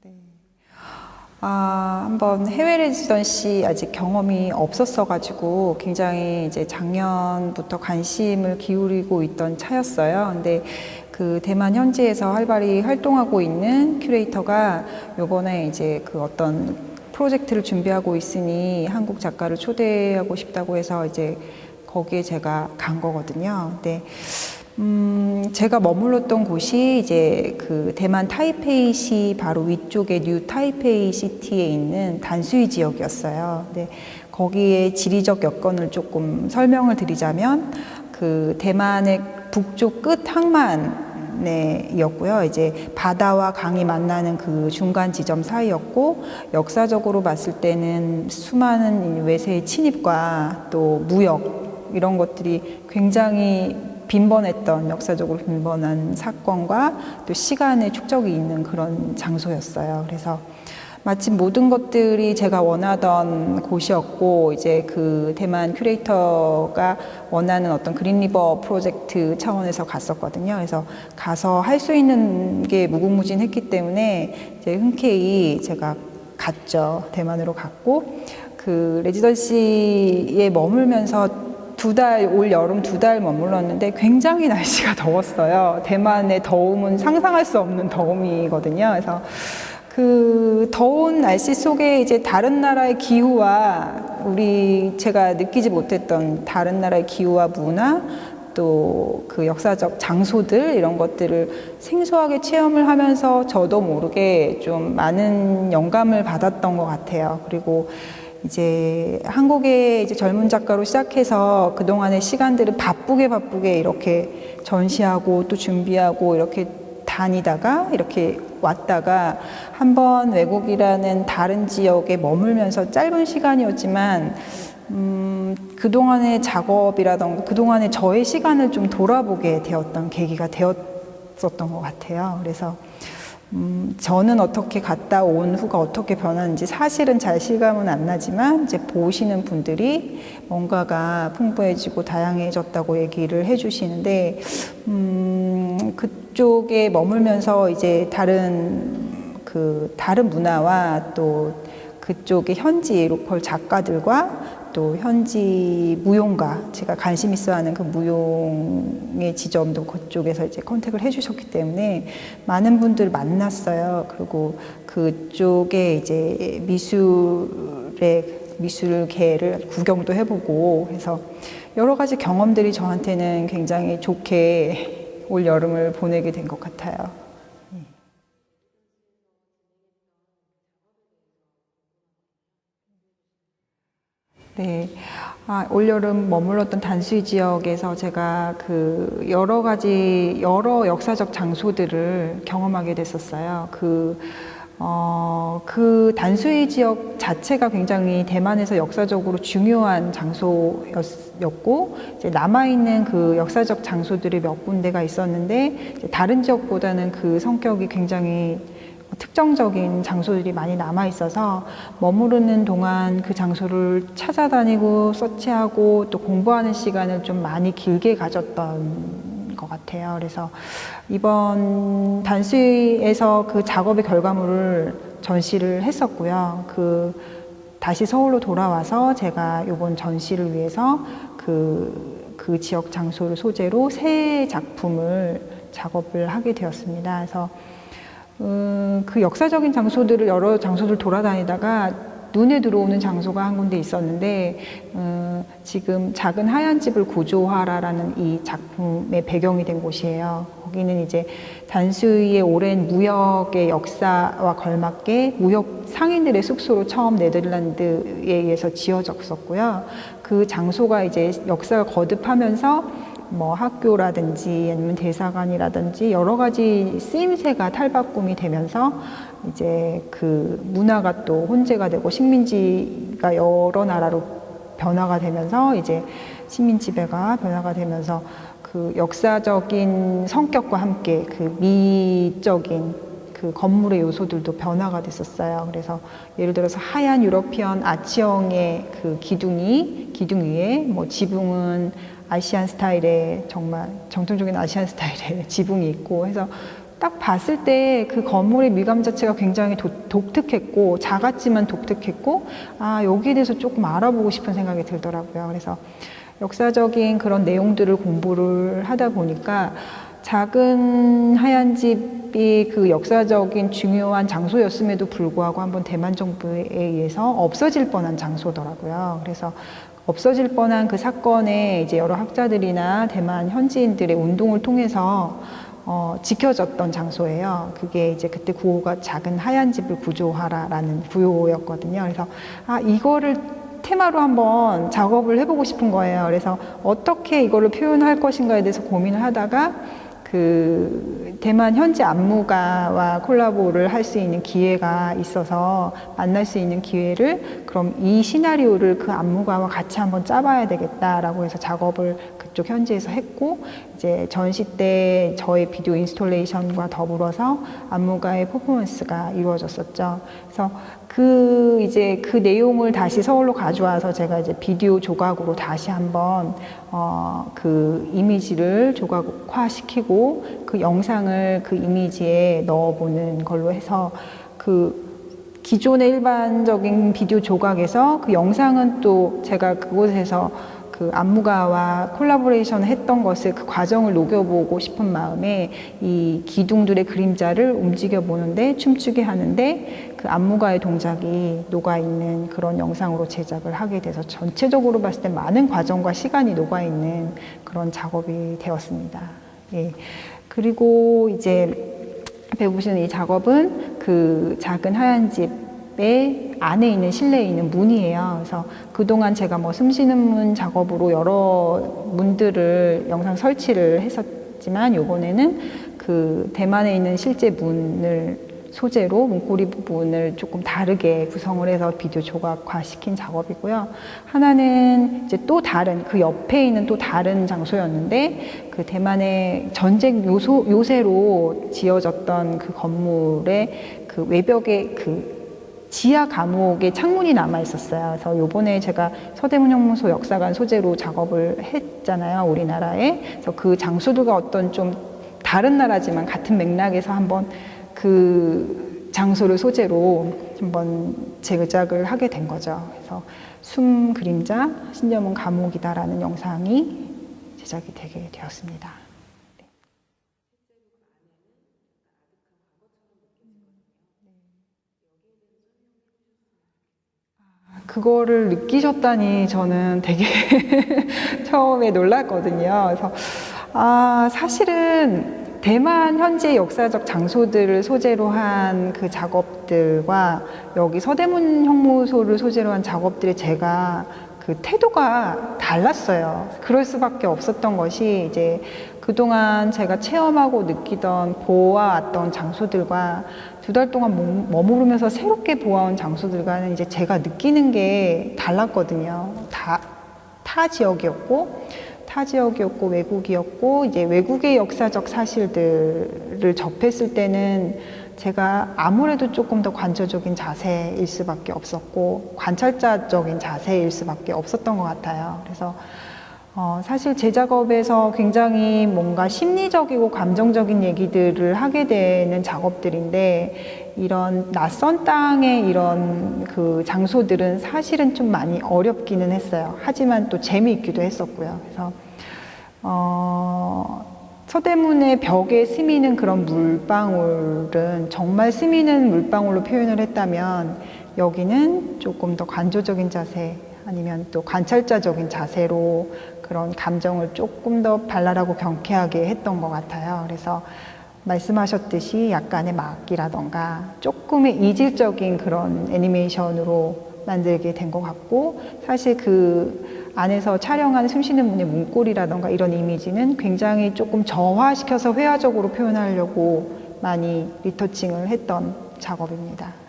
네. 한번 해외 레지던시 아직 경험이 없었어가지고 굉장히 이제 작년부터 관심을 기울이고 있던 차였어요. 근데 그 대만 현지에서 활발히 활동하고 있는 큐레이터가 요번에 이제 그 어떤 프로젝트를 준비하고 있으니 한국 작가를 초대하고 싶다고 해서 이제 거기에 제가 간 거거든요. 근데 제가 머물렀던 곳이 이제 그 대만 타이페이시 바로 위쪽에 뉴 타이페이 시티에 있는 단수이 지역이었어요. 근데 거기에 지리적 여건을 조금 설명을 드리자면 그 대만의 북쪽 끝 항만이었고요. 이제 바다와 강이 만나는 그 중간 지점 사이였고, 역사적으로 봤을 때는 수많은 외세의 침입과 또 무역 이런 것들이 굉장히 빈번했던, 역사적으로 빈번한 사건과 또 시간의 축적이 있는 그런 장소였어요. 그래서 마침 모든 것들이 제가 원하던 곳이었고, 이제 그 대만 큐레이터가 원하는 어떤 그린리버 프로젝트 차원에서 갔었거든요. 그래서 가서 할 수 있는 게 무궁무진했기 때문에 이제 흔쾌히 제가 갔죠. 대만으로 갔고, 그 레지던시에 머물면서 올 여름 2달 머물렀는데 굉장히 날씨가 더웠어요. 대만의 더움은 상상할 수 없는 더움이거든요. 그래서 그 더운 날씨 속에 이제 다른 나라의 기후와 제가 느끼지 못했던 다른 나라의 기후와 문화, 또 그 역사적 장소들 이런 것들을 생소하게 체험을 하면서 저도 모르게 좀 많은 영감을 받았던 것 같아요. 그리고 이제 한국의 이제 젊은 작가로 시작해서 그동안의 시간들을 바쁘게 이렇게 전시하고 또 준비하고 이렇게 다니다가 이렇게 왔다가 한번 외국이라는 다른 지역에 머물면서 짧은 시간이었지만 그동안의 작업이라던가 그동안의 저의 시간을 좀 돌아보게 되었던 계기가 되었었던 것 같아요. 그래서 저는 어떻게 갔다 온 후가 어떻게 변하는지 사실은 잘 실감은 안 나지만 이제 보시는 분들이 뭔가가 풍부해지고 다양해졌다고 얘기를 해주시는데 그쪽에 머물면서 이제 다른 문화와 또 그쪽의 현지 로컬 작가들과 또 현지 무용가, 제가 관심 있어 하는 그 무용의 지점도 그쪽에서 이제 컨택을 해주셨기 때문에 많은 분들 만났어요. 그리고 그쪽에 이제 미술계를 구경도 해보고 해서 여러 가지 경험들이 저한테는 굉장히 좋게 올 여름을 보내게 된 것 같아요. 네. 올여름 머물렀던 단수이 지역에서 제가 그 여러 역사적 장소들을 경험하게 됐었어요. 그 단수이 지역 자체가 굉장히 대만에서 역사적으로 중요한 장소였고, 이제 남아있는 그 역사적 장소들이 몇 군데가 있었는데, 다른 지역보다는 그 성격이 굉장히 특정적인 장소들이 많이 남아 있어서 머무르는 동안 그 장소를 찾아다니고 서치하고 또 공부하는 시간을 좀 많이 길게 가졌던 것 같아요. 그래서 이번 단수에서 그 작업의 결과물을 전시를 했었고요. 다시 서울로 돌아와서 제가 이번 전시를 위해서 그 지역 장소를 소재로 새 작품을 작업을 하게 되었습니다. 그래서 그 역사적인 장소들을 여러 장소들 돌아다니다가 눈에 들어오는 장소가 한 군데 있었는데 지금 작은 하얀 집을 구조하라라는 이 작품의 배경이 된 곳이에요. 거기는 이제 단수이의 오랜 무역의 역사와 걸맞게 무역 상인들의 숙소로 처음 네덜란드에 의해서 지어졌었고요. 그 장소가 이제 역사가 거듭하면서 뭐 학교라든지 아니면 대사관이라든지 여러 가지 쓰임새가 탈바꿈이 되면서 이제 그 문화가 또 혼재가 되고 식민지가 여러 나라로 변화가 되면서 이제 식민지배가 변화가 되면서 그 역사적인 성격과 함께 그 미적인 그 건물의 요소들도 변화가 됐었어요. 그래서 예를 들어서 하얀 유러피언 아치형의 그 기둥 위에 뭐 지붕은 아시안 스타일의 정말 정통적인 아시안 스타일의 지붕이 있고 해서 딱 봤을 때 그 건물의 미감 자체가 굉장히 독특했고 작았지만 독특했고 여기에 대해서 조금 알아보고 싶은 생각이 들더라고요. 그래서 역사적인 그런 내용들을 공부를 하다 보니까 작은 하얀 집이 그 역사적인 중요한 장소였음에도 불구하고 한번 대만 정부에 의해서 없어질 뻔한 장소더라고요. 그래서 없어질 뻔한 그 사건에 이제 여러 학자들이나 대만 현지인들의 운동을 통해서 지켜졌던 장소예요. 그게 이제 그때 구호가 작은 하얀 집을 구조하라라는 구호였거든요. 그래서 이거를 테마로 한번 작업을 해보고 싶은 거예요. 그래서 어떻게 이거를 표현할 것인가에 대해서 고민을 하다가 그 대만 현지 안무가와 콜라보를 할 수 있는 기회가 있어서 만날 수 있는 기회를 그럼 이 시나리오를 그 안무가와 같이 한번 짜봐야 되겠다라고 해서 작업을 그쪽 현지에서 했고 이제 전시 때 저의 비디오 인스톨레이션과 더불어서 안무가의 퍼포먼스가 이루어졌었죠. 그래서 그 내용을 다시 서울로 가져와서 제가 이제 비디오 조각으로 다시 한번 그 이미지를 조각화시키고 그 영상을 그 이미지에 넣어보는 걸로 해서 그 기존의 일반적인 비디오 조각에서 그 영상은 또 제가 그곳에서 그 안무가와 콜라보레이션을 했던 것을 그 과정을 녹여보고 싶은 마음에 이 기둥들의 그림자를 움직여 보는데 춤추게 하는데 그 안무가의 동작이 녹아있는 그런 영상으로 제작을 하게 돼서 전체적으로 봤을 때 많은 과정과 시간이 녹아있는 그런 작업이 되었습니다. 예. 그리고 이제 앞에 보시는 이 작업은 그 작은 하얀 집의 안에 있는 실내에 있는 문이에요. 그래서 그동안 제가 뭐 숨쉬는 문 작업으로 여러 문들을 영상 설치를 했었지만 요번에는 그 대만에 있는 실제 문을 소재로 문고리 부분을 조금 다르게 구성을 해서 비디오 조각화 시킨 작업이고요. 하나는 이제 또 다른 그 옆에 있는 또 다른 장소였는데 그 대만의 전쟁 요새로 지어졌던 그 건물의 그 외벽에 그 지하 감옥에 창문이 남아 있었어요. 그래서 요번에 제가 서대문 형무소 역사관 소재로 작업을 했잖아요, 우리나라에. 그래서 그 장소들과 어떤 좀 다른 나라지만 같은 맥락에서 한번 그 장소를 소재로 한번 제작을 하게 된 거죠. 그래서 숨 그림자 신념은 감옥이다라는 영상이 제작이 되게 되었습니다. 그거를 느끼셨다니 저는 되게 처음에 놀랐거든요. 그래서 사실은 대만 현지의 역사적 장소들을 소재로 한 그 작업들과 여기 서대문 형무소를 소재로 한 작업들이 제가 그 태도가 달랐어요. 그럴 수밖에 없었던 것이 이제 그동안 제가 체험하고 느끼던 보아왔던 장소들과 두 달 동안 머무르면서 새롭게 보아온 장소들과는 이제 제가 느끼는 게 달랐거든요. 타 지역이었고 외국이었고 이제 외국의 역사적 사실들을 접했을 때는 제가 아무래도 조금 더 관조적인 자세일 수밖에 없었고 관찰자적인 자세일 수밖에 없었던 것 같아요. 그래서 사실 제 작업에서 굉장히 뭔가 심리적이고 감정적인 얘기들을 하게 되는 작업들인데 이런 낯선 땅의 이런 그 장소들은 사실은 좀 많이 어렵기는 했어요. 하지만 또 재미있기도 했었고요. 그래서 서대문의 벽에 스미는 그런 물방울은 정말 스미는 물방울로 표현을 했다면 여기는 조금 더 관조적인 자세 아니면 또 관찰자적인 자세로 그런 감정을 조금 더 발랄하고 경쾌하게 했던 것 같아요. 그래서 말씀하셨듯이 약간의 막이라던가 조금의 이질적인 그런 애니메이션으로 만들게 된 것 같고 사실 그 안에서 촬영한 숨쉬는 문의 문고리라던가 이런 이미지는 굉장히 조금 저화시켜서 회화적으로 표현하려고 많이 리터칭을 했던 작업입니다.